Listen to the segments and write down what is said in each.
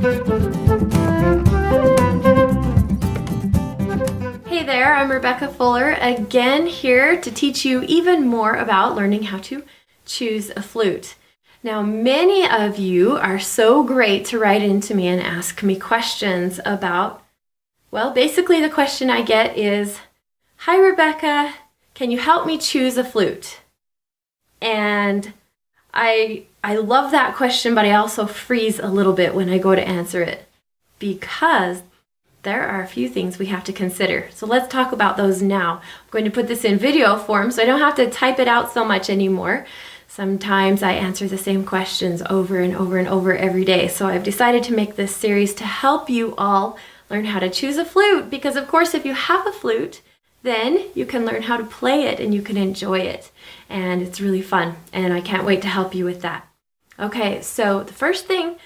Hey there, I'm Rebecca Fuller, again here to teach you even more about learning how to choose a flute. Now, many of you are so great to write into me and ask me questions about, well, basically the question I get is, "Hi Rebecca, can you help me choose a flute?" And I love that question, but I also freeze a little bit when I go to answer it because there are a few things we have to consider. So let's talk about those now. I'm going to put this in video form so I don't have to type it out so much anymore. Sometimes I answer the same questions over and over and over every day. So I've decided to make this series to help you all learn how to choose a flute, because of course if you have a flute, then you can learn how to play it and you can enjoy it. And it's really fun, and I can't wait to help you with that. Okay, so the first thing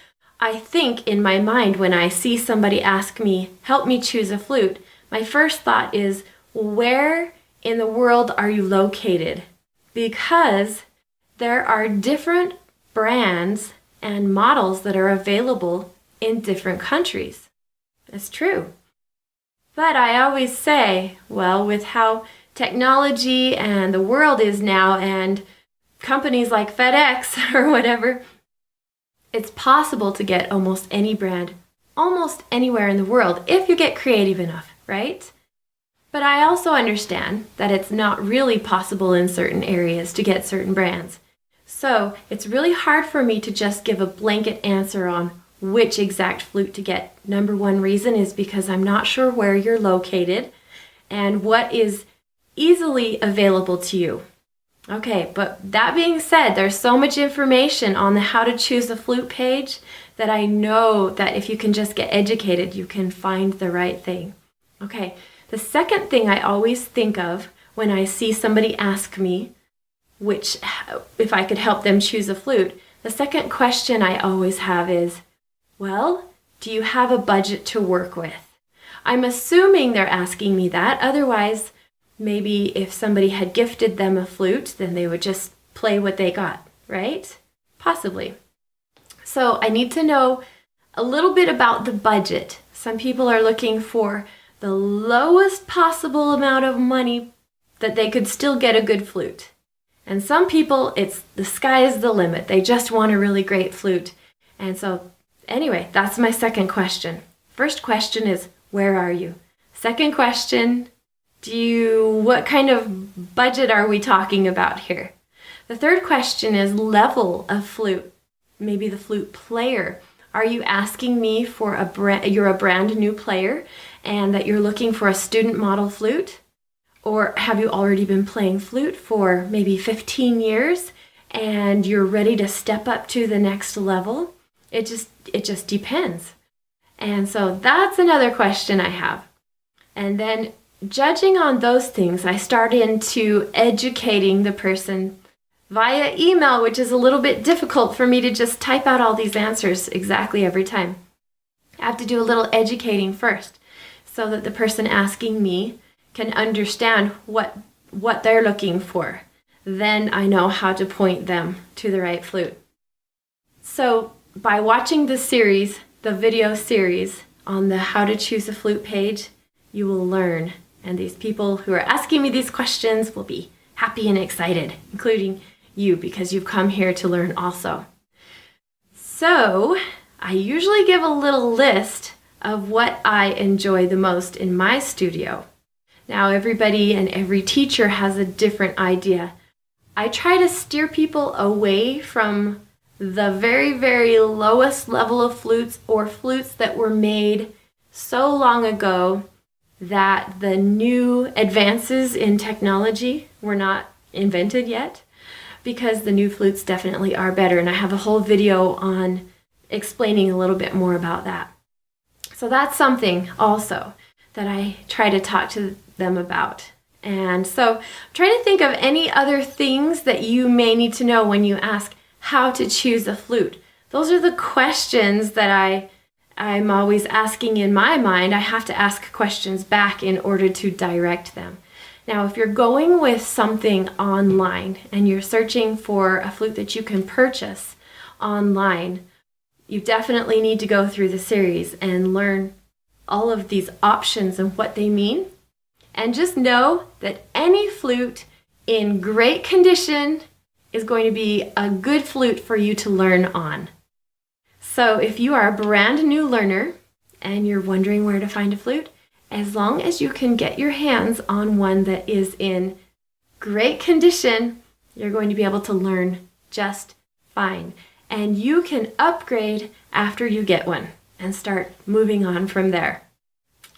I think in my mind when I see somebody ask me, "Help me choose a flute," my first thought is, where in the world are you located? Because there are different brands and models that are available in different countries. That's true. But I always say, well, with how technology and the world is now and companies like FedEx or whatever, it's possible to get almost any brand, almost anywhere in the world, if you get creative enough, right? But I also understand that it's not really possible in certain areas to get certain brands. So it's really hard for me to just give a blanket answer on which exact flute to get. Number one reason is because I'm not sure where you're located and what is easily available to you. Okay, but that being said, there's so much information on the How to Choose a Flute page that I know that if you can just get educated, you can find the right thing. Okay, the second thing I always think of when I see somebody ask me if I could help them choose a flute, the second question I always have is, well, do you have a budget to work with? I'm assuming they're asking me that, otherwise maybe if somebody had gifted them a flute, then they would just play what they got, right? Possibly. So I need to know a little bit about the budget. Some people are looking for the lowest possible amount of money that they could still get a good flute. And some people, it's the sky is the limit. They just want a really great flute. And so anyway, that's my second question. First question is, where are you? Second question, what kind of budget are we talking about here? The third question is level of flute. Maybe the flute player. Are you asking me for you're a brand new player and that you're looking for a student model flute? Or have you already been playing flute for maybe 15 years and you're ready to step up to the next level? It just depends. And so that's another question I have. And then judging on those things, I start into educating the person via email, which is a little bit difficult for me to just type out all these answers exactly every time. I have to do a little educating first so that the person asking me can understand what they're looking for. Then I know how to point them to the right flute. So by watching this series, the video series on the How to Choose a Flute page, you will learn. And these people who are asking me these questions will be happy and excited, including you, because you've come here to learn also. So I usually give a little list of what I enjoy the most in my studio. Now everybody and every teacher has a different idea. I try to steer people away from the very, very lowest level of flutes or flutes that were made so long ago that the new advances in technology were not invented yet, because the new flutes definitely are better. And I have a whole video on explaining a little bit more about that. So that's something also that I try to talk to them about. And so I'm trying to think of any other things that you may need to know when you ask how to choose a flute. Those are the questions that I'm always asking in my mind. I have to ask questions back in order to direct them. Now, if you're going with something online and you're searching for a flute that you can purchase online, You definitely need to go through the series and learn all of these options and what they mean. And just know that any flute in great condition is going to be a good flute for you to learn on. So if you are a brand new learner and you're wondering where to find a flute, as long as you can get your hands on one that is in great condition, you're going to be able to learn just fine. And you can upgrade after you get one and start moving on from there.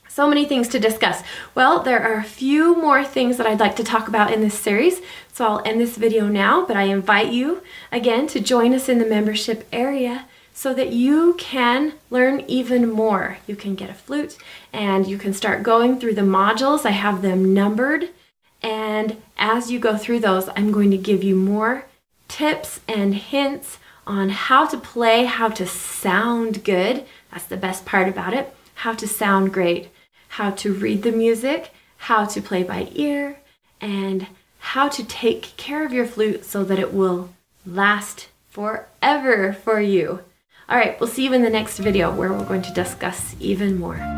So many things to discuss. Well, there are a few more things that I'd like to talk about in this series, so I'll end this video now, but I invite you again to join us in the membership area so that you can learn even more. You can get a flute and you can start going through the modules. I have them numbered, and as you go through those, I'm going to give you more tips and hints on how to play, how to sound good. That's the best part about it. How to sound great, how to read the music, how to play by ear, and how to take care of your flute so that it will last forever for you. All right, we'll see you in the next video where we're going to discuss even more.